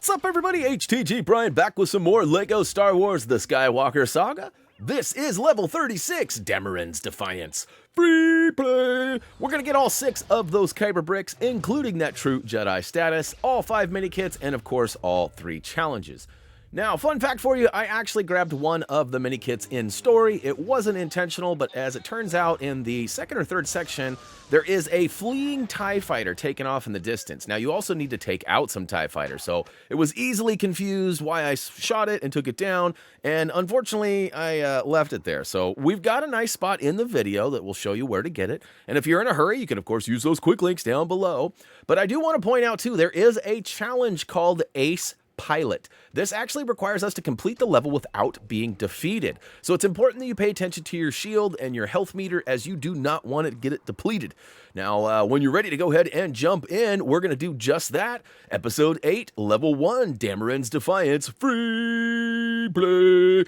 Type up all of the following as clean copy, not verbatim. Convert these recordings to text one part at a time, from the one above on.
What's up, everybody? HTG Brian back with some more LEGO Star Wars The Skywalker Saga. This is level 36, Dameron's Defiance. Free play! We're gonna get all 6 of those Kyber bricks, including that True Jedi status, all 5 minikits, and of course, all 3 challenges. Now, fun fact for you, I actually grabbed one of the minikits in story. It wasn't intentional, but as it turns out, in the second or third section, there is a fleeing TIE fighter taken off in the distance. Now, you also need to take out some TIE fighters, so it was easily confused why I shot it and took it down, and unfortunately, I left it there. So we've got a nice spot in the video that will show you where to get it, and if you're in a hurry, you can, of course, use those quick links down below. But I do want to point out, too, there is a challenge called Ace Pilot. This actually requires us to complete the level without being defeated. So it's important that you pay attention to your shield and your health meter, as you do not want to get it depleted. Now, when you're ready to go ahead and jump in, we're going to do just that. Episode 8, Level 1, Dameron's Defiance, free play.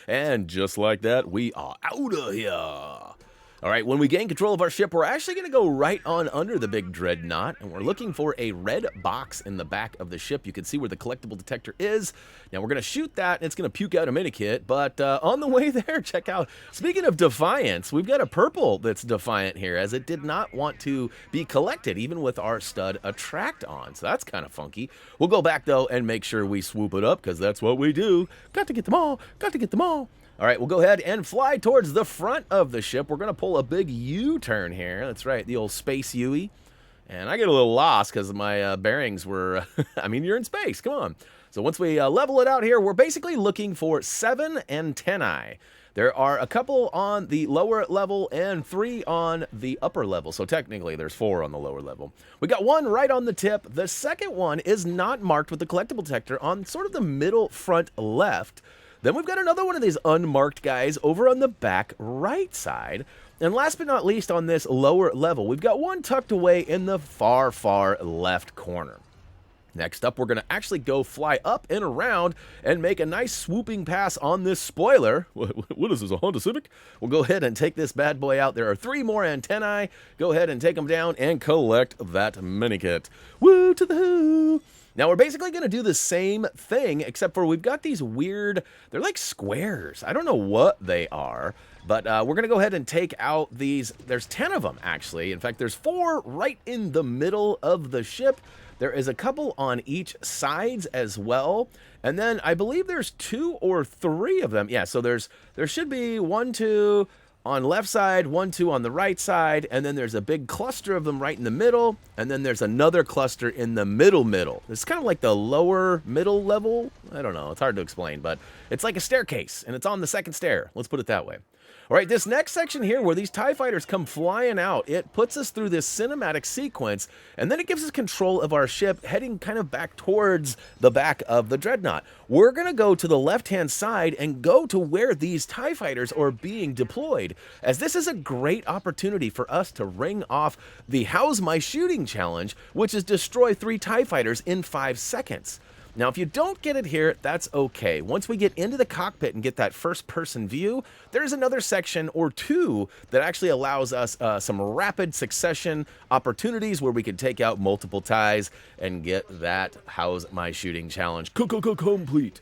And just like that, we are out of here. All right, when we gain control of our ship, we're actually going to go right on under the big dreadnought, and we're looking for a red box in the back of the ship. You can see where the collectible detector is. Now, we're going to shoot that, and it's going to puke out a minikit, but on the way there, check out, speaking of Defiance, we've got a purple that's Defiant here, as it did not want to be collected, even with our stud attract on, so that's kind of funky. We'll go back, though, and make sure we swoop it up, because that's what we do. Got to get them all, got to get them all. All right, we'll go ahead and fly towards the front of the ship. We're going to pull a big U-turn here. That's right, the old space U-ey. And I get a little lost because my bearings were, I mean, you're in space, come on. So once we level it out here, we're basically looking for 7 antennae. There are a couple on the lower level and 3 on the upper level. So technically, there's 4 on the lower level. We got 1 right on the tip. The second one is not marked with the collectible detector on sort of the middle front left. Then we've got another one of these unmarked guys over on the back right side. And last but not least, on this lower level, we've got one tucked away in the far, far left corner. Next up, we're going to actually go fly up and around and make a nice swooping pass on this spoiler. What is this, a Honda Civic? We'll go ahead and take this bad boy out. There are 3 more antennae. Go ahead and take them down and collect that minikit. Woo to the who! Now, we're basically going to do the same thing, except for we've got these weird, they're like squares. I don't know what they are, but we're going to go ahead and take out these. There's 10 of them, actually. In fact, there's 4 right in the middle of the ship. There is a couple on each sides as well. And then I believe there's 2 or 3 of them. Yeah, so there should be 1, 2... on left side, 1, 2 on the right side, and then there's a big cluster of them right in the middle, and then there's another cluster in the middle. It's kind of like the lower middle level. I don't know, it's hard to explain, but it's like a staircase, and it's on the second stair. Let's put it that way. All right, this next section here where these TIE fighters come flying out, it puts us through this cinematic sequence, and then it gives us control of our ship heading kind of back towards the back of the dreadnought. We're going to go to the left-hand side and go to where these TIE fighters are being deployed, as this is a great opportunity for us to ring off the How's My Shooting challenge, which is destroy 3 TIE fighters in 5 seconds. Now, if you don't get it here, that's okay. Once we get into the cockpit and get that first-person view, there's another section or 2 that actually allows us some rapid succession opportunities where we can take out multiple TIEs and get that How's My Shooting challenge complete.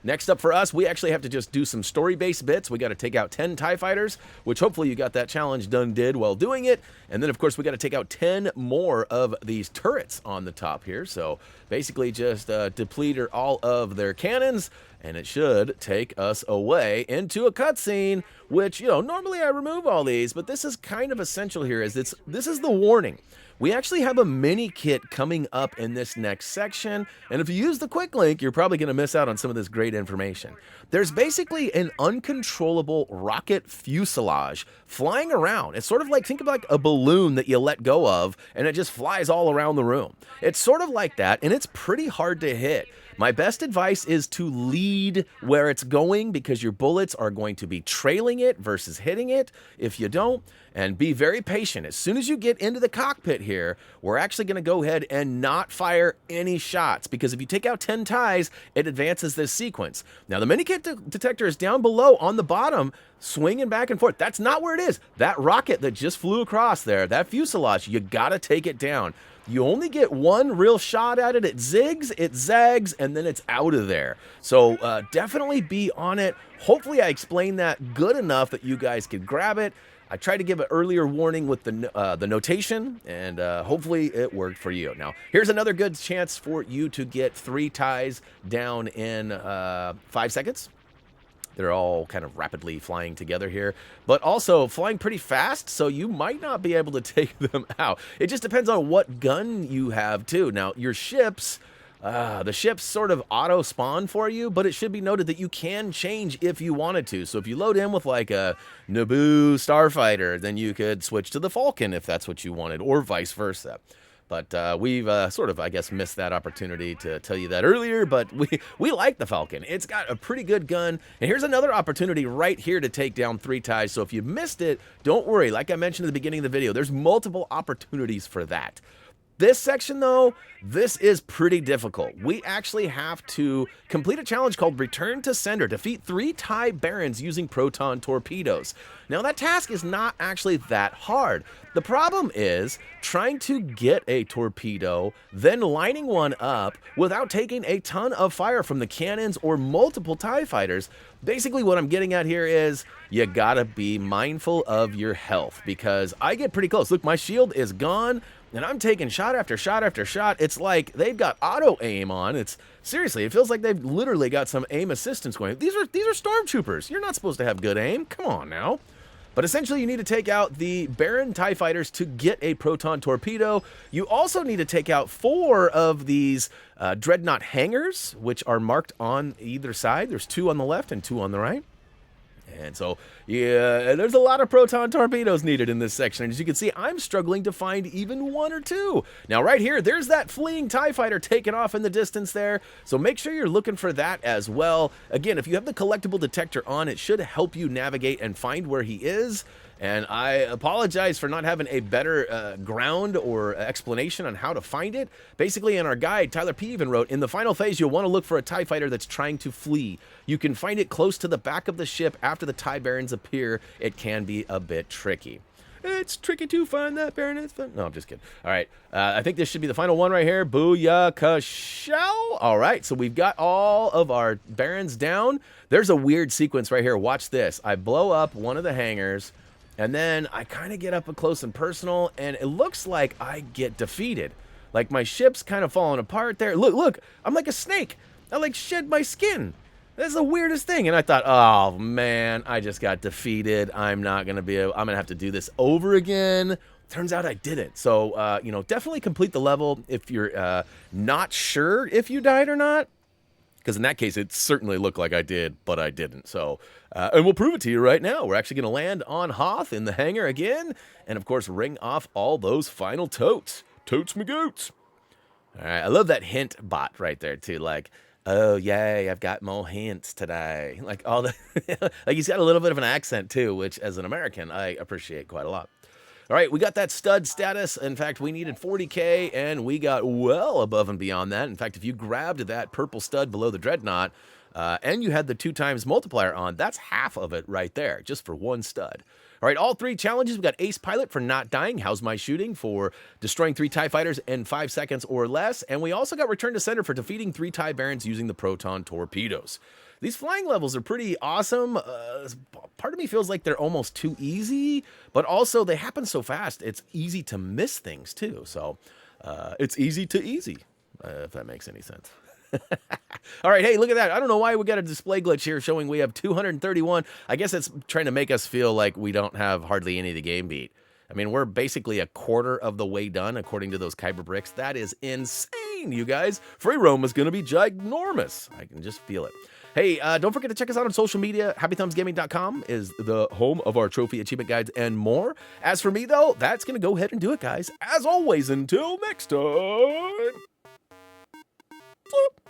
Next up for us, we actually have to just do some story-based bits. We got to take out 10 TIE fighters, which hopefully you got that challenge did while doing it. And then, of course, we got to take out 10 more of these turrets on the top here. So basically just deplete all of their cannons, and it should take us away into a cutscene, which, you know, normally I remove all these, but this is kind of essential here. This is the warning. We actually have a mini kit coming up in this next section, and if you use the quick link, you're probably going to miss out on some of this great information. There's basically an uncontrollable rocket fuselage flying around. It's sort of like, think of like a balloon that you let go of, and it just flies all around the room. It's sort of like that, and it's pretty hard to hit. My best advice is to lead where it's going, because your bullets are going to be trailing it versus hitting it if you don't. And be very patient. As soon as you get into the cockpit here, we're actually going to go ahead and not fire any shots, because if you take out 10 TIEs, it advances this sequence. Now, the minikit detector is down below on the bottom, swinging back and forth. That's not where it is. That rocket that just flew across there, that fuselage, you got to take it down. you only get one real shot at it. It zigs, it zags, and then it's out of there. So definitely be on it. Hopefully I explained that good enough that you guys can grab it. I tried to give an earlier warning with the notation, and hopefully it worked for you. Now, here's another good chance for you to get 3 ties down in 5 seconds. They're all kind of rapidly flying together here, but also flying pretty fast, so you might not be able to take them out. It just depends on what gun you have, too. Now, your ships, the ships sort of auto-spawn for you, but it should be noted that you can change if you wanted to. So if you load in with like a Naboo starfighter, then you could switch to the Falcon if that's what you wanted, or vice versa. But we've sort of, I guess, missed that opportunity to tell you that earlier, but we like the Falcon. It's got a pretty good gun, and here's another opportunity right here to take down 3 ties. So if you missed it, don't worry. Like I mentioned at the beginning of the video, there's multiple opportunities for that. This section, though, this is pretty difficult. We actually have to complete a challenge called Return to Sender. Defeat 3 TIE Barons using proton torpedoes. Now, that task is not actually that hard. The problem is trying to get a torpedo, then lining one up without taking a ton of fire from the cannons or multiple TIE fighters. Basically, what I'm getting at here is you gotta be mindful of your health, because I get pretty close. Look, my shield is gone, and I'm taking shot after shot after shot. It's like they've got auto aim on. It's seriously, it feels like they've literally got some aim assistance going. These are stormtroopers. You're not supposed to have good aim. Come on now. But essentially, you need to take out the Baron TIE fighters to get a proton torpedo. You also need to take out 4 of these Dreadnought hangars, which are marked on either side. There's 2 on the left and 2 on the right. And so, yeah, there's a lot of proton torpedoes needed in this section. And as you can see, I'm struggling to find even 1 or 2. Now, right here, there's that fleeing TIE fighter taking off in the distance there. So make sure you're looking for that as well. Again, if you have the collectible detector on, it should help you navigate and find where he is. And I apologize for not having a better ground or explanation on how to find it. Basically, in our guide, Tyler P. even wrote, in the final phase, you'll want to look for a TIE fighter that's trying to flee. You can find it close to the back of the ship after the TIE Barons appear. It can be a bit tricky. It's tricky to find that Baron. No, I'm just kidding. All right. I think this should be the final one right here. Booyakashow. All right. So we've got all of our Barons down. There's a weird sequence right here. Watch this. I blow up one of the hangars, and then I kind of get up close and personal, and it looks like I get defeated. Like my ship's kind of falling apart there. Look, I'm like a snake. I like shed my skin. That's the weirdest thing. And I thought, oh man, I just got defeated. I'm not going to be able, I'm going to have to do this over again. Turns out I didn't. So, you know, definitely complete the level if you're not sure if you died or not. Because in that case, it certainly looked like I did, but I didn't. So, and we'll prove it to you right now. We're actually going to land on Hoth in the hangar again. And of course, ring off all those final totes. Totes me goats. All right, I love that hint bot right there too. Like, oh yay, I've got more hints today. Like all the, like he's got a little bit of an accent too, which as an American, I appreciate quite a lot. All right, we got that stud status. In fact, we needed 40K, and we got well above and beyond that. In fact, if you grabbed that purple stud below the Dreadnought, and you had the 2x multiplier on, that's half of it right there, just for 1 stud. All right, all 3 challenges. We got Ace Pilot for not dying. How's my shooting for destroying 3 TIE fighters in 5 seconds or less. And we also got Return to Sender for defeating 3 TIE Barons using the proton torpedoes. These flying levels are pretty awesome. Part of me feels like they're almost too easy, but also they happen so fast, it's easy to miss things too. So it's easy to easy, if that makes any sense. All right, hey, look at that. I don't know why we got a display glitch here showing we have 231. I guess it's trying to make us feel like we don't have hardly any of the game beat. I mean, we're basically a quarter of the way done, according to those Kyber bricks. That is insane, you guys. Free roam is going to be ginormous. I can just feel it. Hey, don't forget to check us out on social media. HappyThumbsGaming.com is the home of our trophy achievement guides and more. As for me, though, that's going to go ahead and do it, guys. As always, until next time. Floop.